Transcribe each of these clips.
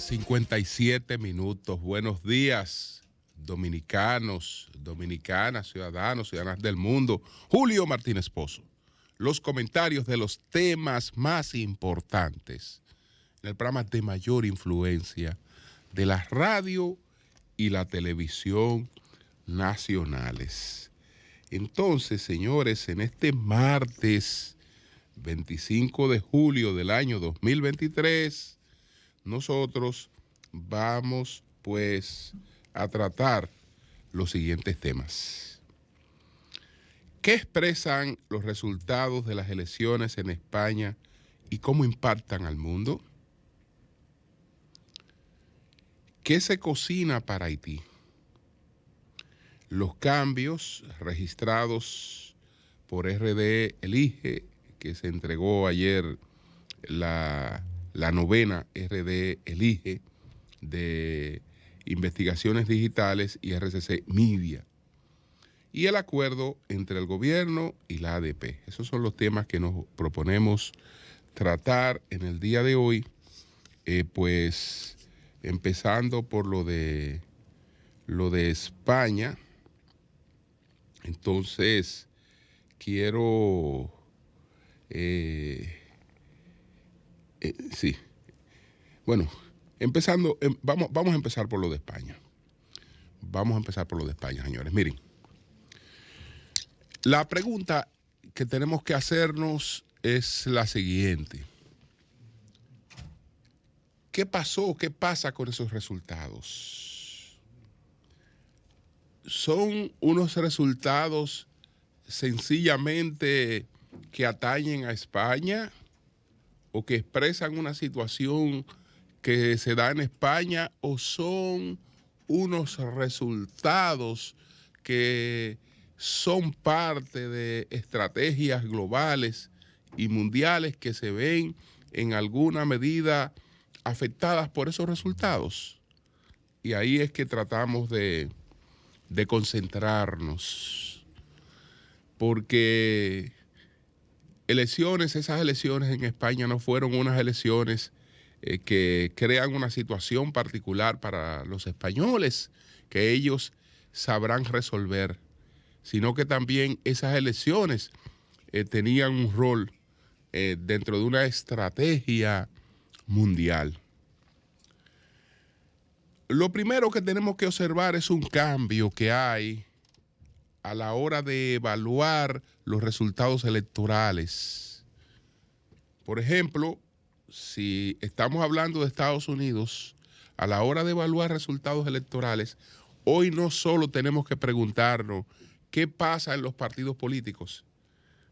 57 minutos. Buenos días, dominicanos, dominicanas, ciudadanos, ciudadanas del mundo. Julio Martínez Pozo. Los comentarios de los temas más importantes en el programa de mayor influencia de la radio y la televisión nacionales. Entonces, señores, en este martes 25 de julio del año 2023, nosotros vamos pues a tratar los siguientes temas. ¿Qué expresan los resultados de las elecciones en España y cómo impactan al mundo? ¿Qué se cocina para Haití? Los cambios registrados por RD Elige, que se entregó ayer la novena RD Elige de Investigaciones Digitales y RCC Media, y el acuerdo entre el gobierno y la ADP. Esos son los temas que nos proponemos tratar en el día de hoy, pues empezando por lo de España. Entonces, quiero... sí. Bueno, vamos a empezar por lo de España. Vamos a empezar por lo de España, señores. Miren, la pregunta que tenemos que hacernos es la siguiente. ¿Qué pasó? ¿Qué pasa con esos resultados? ¿Son unos resultados sencillamente que atañen a España o que expresan una situación que se da en España, o son unos resultados que son parte de estrategias globales y mundiales que se ven en alguna medida afectadas por esos resultados? Y ahí es que tratamos de concentrarnos, porque esas elecciones en España no fueron unas elecciones que crean una situación particular para los españoles que ellos sabrán resolver, sino que también esas elecciones tenían un rol dentro de una estrategia mundial. Lo primero que tenemos que observar es un cambio que hay a la hora de evaluar los resultados electorales. Por ejemplo, si estamos hablando de Estados Unidos, a la hora de evaluar resultados electorales, hoy no solo tenemos que preguntarnos qué pasa en los partidos políticos,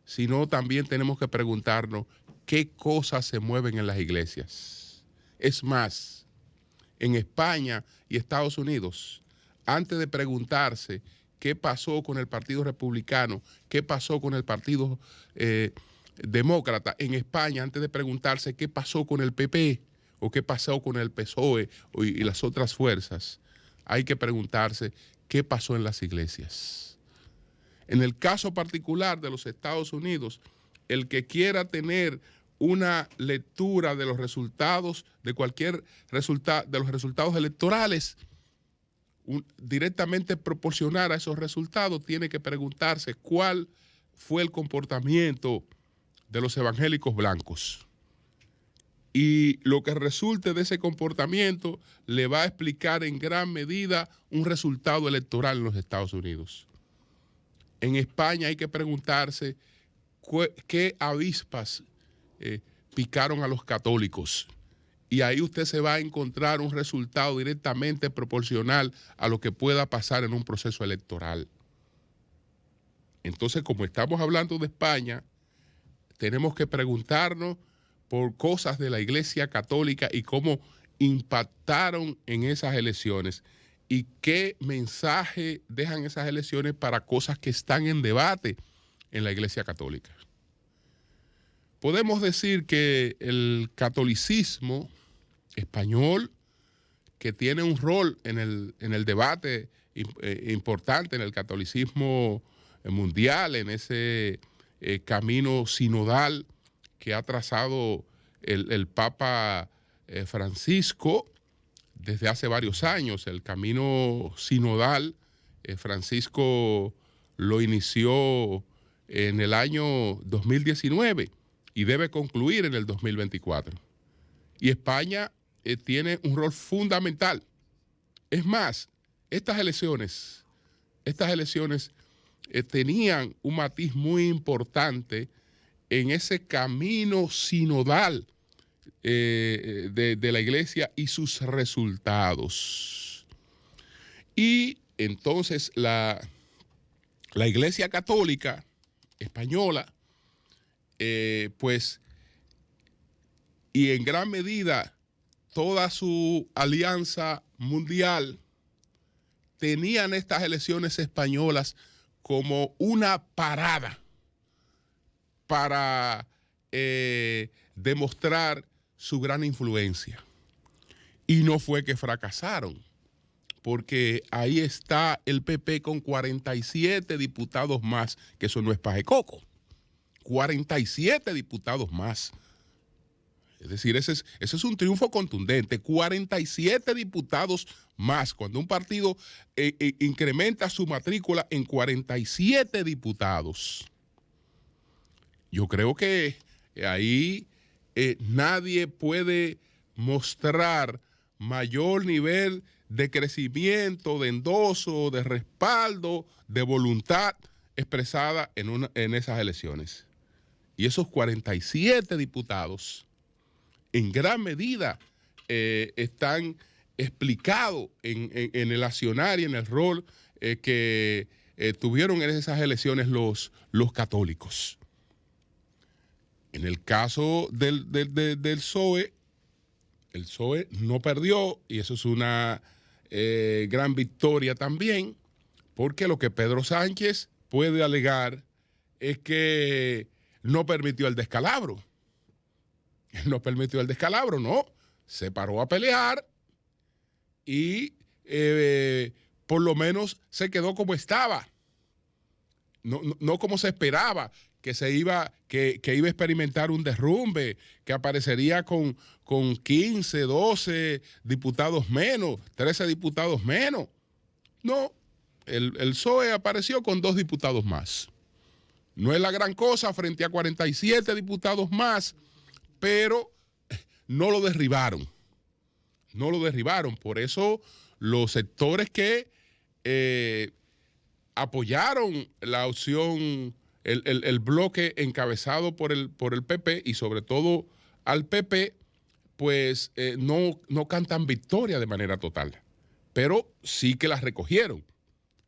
sino también tenemos que preguntarnos qué cosas se mueven en las iglesias. Es más, en España y Estados Unidos, antes de preguntarse qué pasó con el Partido Republicano, qué pasó con el Partido Demócrata, en España, antes de preguntarse qué pasó con el PP o qué pasó con el PSOE y las otras fuerzas, hay que preguntarse qué pasó en las iglesias. En el caso particular de los Estados Unidos, el que quiera tener una lectura de los resultados, de cualquier resultado, de los resultados electorales, directamente proporcional a esos resultados, tiene que preguntarse cuál fue el comportamiento de los evangélicos blancos. Y lo que resulte de ese comportamiento le va a explicar en gran medida un resultado electoral en los Estados Unidos. En España hay que preguntarse qué avispas picaron a los católicos. Y ahí usted se va a encontrar un resultado directamente proporcional a lo que pueda pasar en un proceso electoral. Entonces, como estamos hablando de España, tenemos que preguntarnos por cosas de la Iglesia Católica y cómo impactaron en esas elecciones y qué mensaje dejan esas elecciones para cosas que están en debate en la Iglesia Católica. Podemos decir que el catolicismo español, que tiene un rol en el debate importante, en el catolicismo mundial, en ese camino sinodal que ha trazado el Papa Francisco, desde hace varios años. El camino sinodal, Francisco lo inició en el año 2019 y debe concluir en el 2024. Y España tiene un rol fundamental. Es más, estas elecciones tenían un matiz muy importante en ese camino sinodal de la Iglesia y sus resultados. Y entonces la Iglesia Católica Española, pues, y en gran medida toda su alianza mundial, tenían estas elecciones españolas como una parada para demostrar su gran influencia. Y no fue que fracasaron, porque ahí está el PP con 47 diputados más, que eso no es paje coco. 47 diputados más. Es decir, ese es un triunfo contundente. 47 diputados más. Cuando un partido incrementa su matrícula en 47 diputados. Yo creo que ahí nadie puede mostrar mayor nivel de crecimiento, de endoso, de respaldo, de voluntad expresada en esas elecciones. Y esos 47 diputados, en gran medida, están explicados en el accionar y en el rol que tuvieron en esas elecciones los católicos. En el caso del PSOE, el PSOE no perdió, y eso es una gran victoria también, porque lo que Pedro Sánchez puede alegar es que no permitió el descalabro. Él no permitió el descalabro, no. Se paró a pelear y por lo menos se quedó como estaba. No como se esperaba, que iba a experimentar un derrumbe, que aparecería con 15, 12 diputados menos, 13 diputados menos. No, el PSOE apareció con 2 diputados más. No es la gran cosa frente a 47 diputados más, pero no lo derribaron. No lo derribaron. Por eso los sectores que apoyaron la opción, el bloque encabezado por el PP y sobre todo al PP, pues no cantan victoria de manera total. Pero sí que las recogieron.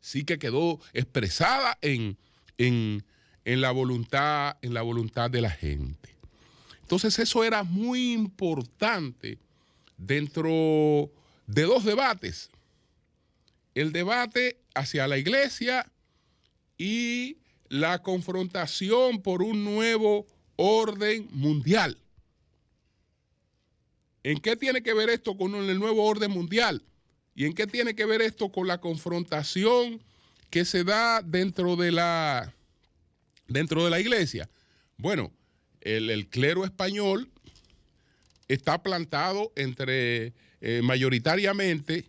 Sí que quedó expresada en la voluntad de la gente. Entonces eso era muy importante dentro de 2 debates. El debate hacia la Iglesia y la confrontación por un nuevo orden mundial. ¿En qué tiene que ver esto con el nuevo orden mundial? ¿Y en qué tiene que ver esto con la confrontación que se da dentro de la Iglesia? Bueno, el clero español está plantado mayoritariamente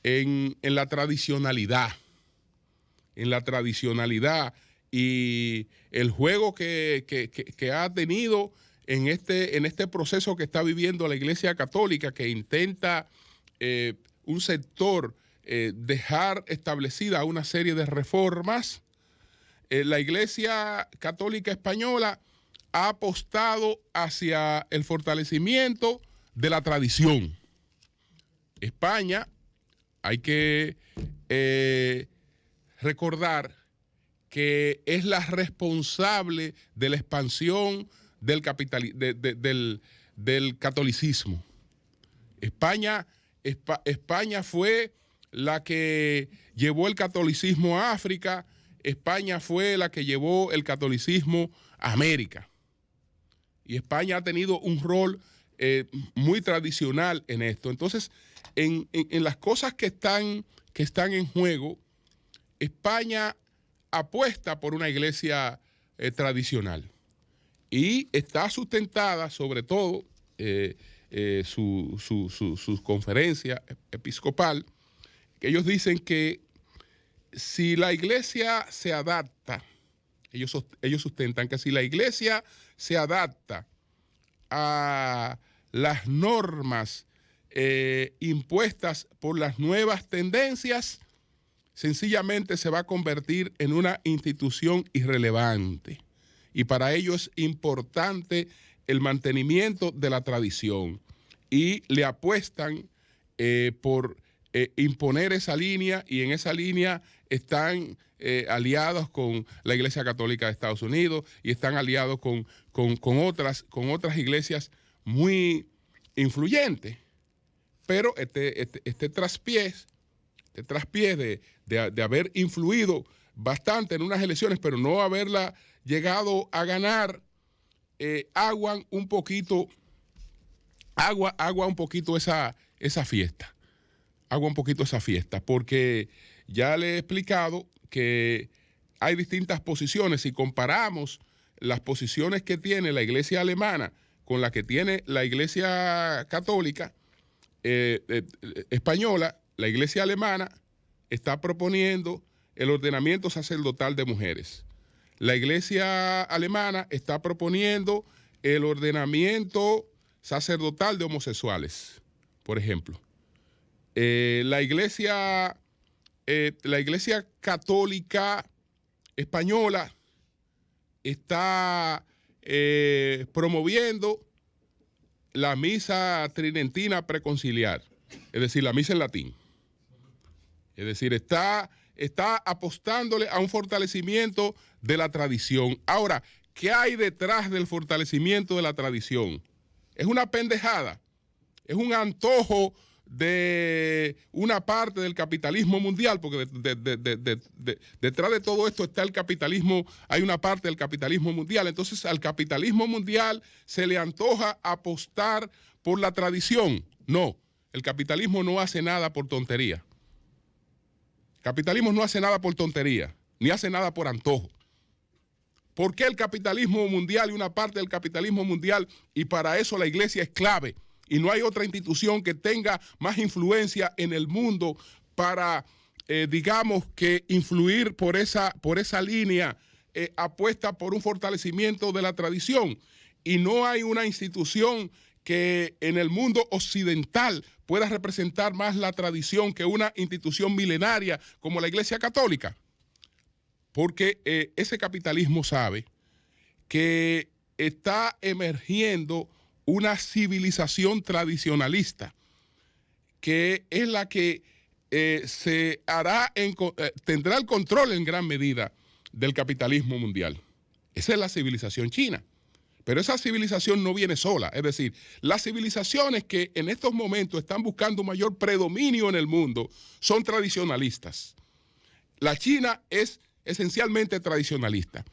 en la tradicionalidad. En la tradicionalidad y el juego que ha tenido en este proceso que está viviendo la Iglesia Católica, que intenta un sector dejar establecida una serie de reformas. La Iglesia Católica Española ha apostado hacia el fortalecimiento de la tradición. España, hay que recordar que es la responsable de la expansión del catolicismo. España fue la que llevó el catolicismo a África. España fue la que llevó el catolicismo a América. Y España ha tenido un rol muy tradicional en esto. Entonces, en las cosas que están en juego, España apuesta por una iglesia tradicional y está sustentada sobre todo su conferencia episcopal, que ellos dicen que si la iglesia se adapta, ellos sustentan que si la iglesia se adapta a las normas impuestas por las nuevas tendencias, sencillamente se va a convertir en una institución irrelevante. Y para ello es importante el mantenimiento de la tradición. Y le apuestan por imponer esa línea, y en esa línea están aliados con la Iglesia Católica de Estados Unidos y están aliados con otras iglesias muy influyentes. Pero este traspiés de haber influido bastante en unas elecciones, pero no haberla llegado a ganar, agua un poquito esa fiesta. Agua un poquito esa fiesta, porque ya le he explicado que hay distintas posiciones. Si comparamos las posiciones que tiene la iglesia alemana con la que tiene la iglesia católica española, la iglesia alemana está proponiendo el ordenamiento sacerdotal de mujeres. La iglesia alemana está proponiendo el ordenamiento sacerdotal de homosexuales, por ejemplo. La iglesia católica española está promoviendo la misa tridentina preconciliar, es decir, la misa en latín. Es decir, está apostándole a un fortalecimiento de la tradición. Ahora, ¿qué hay detrás del fortalecimiento de la tradición? Es una pendejada, es un antojo de una parte del capitalismo mundial, porque detrás de todo esto está el capitalismo, hay una parte del capitalismo mundial. Entonces al capitalismo mundial se le antoja apostar por la tradición. No, el capitalismo no hace nada por tontería. El capitalismo no hace nada por tontería, ni hace nada por antojo. ¿Por qué el capitalismo mundial y una parte del capitalismo mundial? Y para eso la iglesia es clave. Y no hay otra institución que tenga más influencia en el mundo para, digamos, que influir por esa línea apuesta por un fortalecimiento de la tradición. Y no hay una institución que en el mundo occidental pueda representar más la tradición que una institución milenaria como la Iglesia Católica. Porque ese capitalismo sabe que está emergiendo una civilización tradicionalista, que es la que tendrá el control en gran medida del capitalismo mundial. Esa es la civilización china. Pero esa civilización no viene sola. Es decir, las civilizaciones que en estos momentos están buscando mayor predominio en el mundo son tradicionalistas. La China es esencialmente tradicionalista.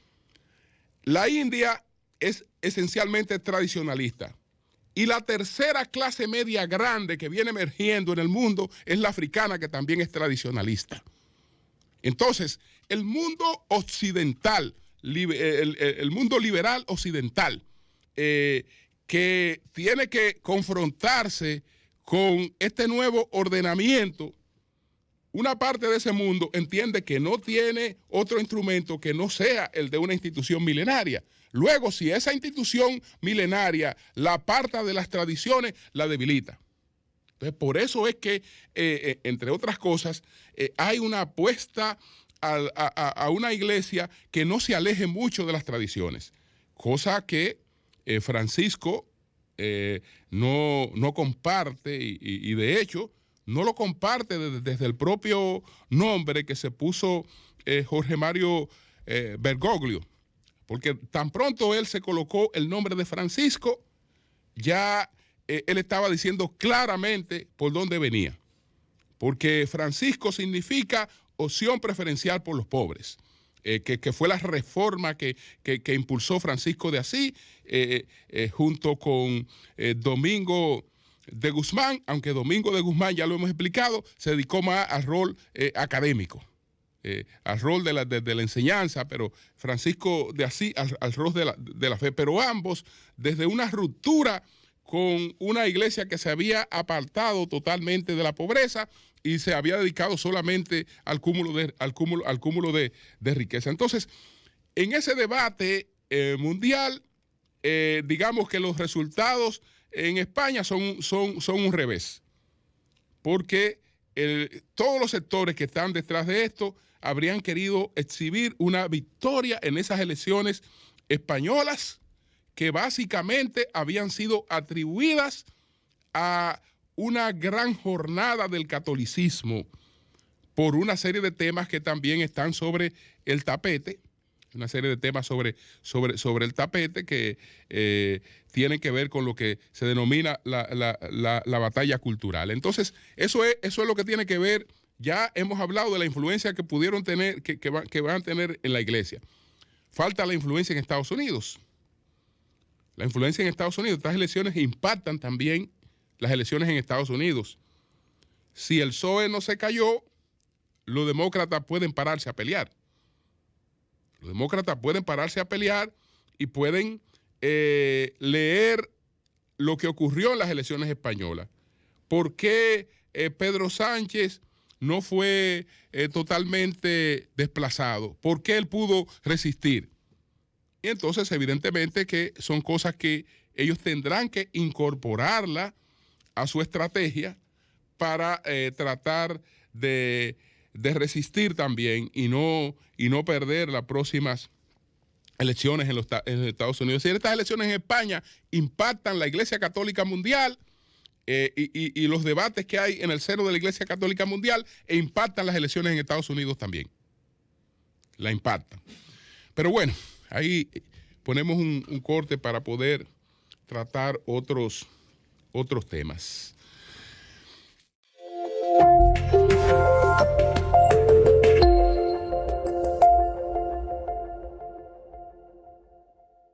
La India es esencialmente tradicionalista. Y la tercera clase media grande que viene emergiendo en el mundo es la africana, que también es tradicionalista. Entonces, el mundo occidental, el mundo liberal occidental, que tiene que confrontarse con este nuevo ordenamiento, una parte de ese mundo entiende que no tiene otro instrumento que no sea el de una institución milenaria. Luego, si esa institución milenaria la aparta de las tradiciones, la debilita. Entonces, por eso es que, entre otras cosas, hay una apuesta a una iglesia que no se aleje mucho de las tradiciones, cosa que Francisco no comparte y de hecho no lo comparte desde el propio nombre que se puso Jorge Mario Bergoglio, porque tan pronto él se colocó el nombre de Francisco, ya él estaba diciendo claramente por dónde venía, porque Francisco significa opción preferencial por los pobres, que fue la reforma que impulsó Francisco de Asís junto con Domingo de Guzmán, aunque Domingo de Guzmán, ya lo hemos explicado, se dedicó más al rol académico, al rol de la enseñanza, pero Francisco de Asís al rol de la fe, pero ambos desde una ruptura con una iglesia que se había apartado totalmente de la pobreza y se había dedicado solamente al cúmulo de riqueza. Entonces, en ese debate mundial, digamos que los resultados en España son un revés, porque todos los sectores que están detrás de esto habrían querido exhibir una victoria en esas elecciones españolas que básicamente habían sido atribuidas a una gran jornada del catolicismo por una serie de temas que también están sobre el tapete, una serie de temas sobre el tapete que tienen que ver con lo que se denomina la batalla cultural. Entonces, eso es lo que tiene que ver. Ya hemos hablado de la influencia que pudieron tener, que van a tener en la iglesia. Falta la influencia en Estados Unidos. La influencia en Estados Unidos, estas elecciones impactan también las elecciones en Estados Unidos. Si el PSOE no se cayó, los demócratas pueden pararse a pelear. Los demócratas pueden pararse a pelear y pueden leer lo que ocurrió en las elecciones españolas. ¿Por qué Pedro Sánchez no fue totalmente desplazado? ¿Por qué él pudo resistir? Y entonces, evidentemente, que son cosas que ellos tendrán que incorporarla a su estrategia para tratar de resistir también y no perder las próximas elecciones en los Estados Unidos. Y estas elecciones en España impactan la Iglesia Católica Mundial y los debates que hay en el seno de la Iglesia Católica Mundial impactan las elecciones en Estados Unidos también. La impactan. Pero bueno, ahí ponemos un corte para poder tratar otros temas.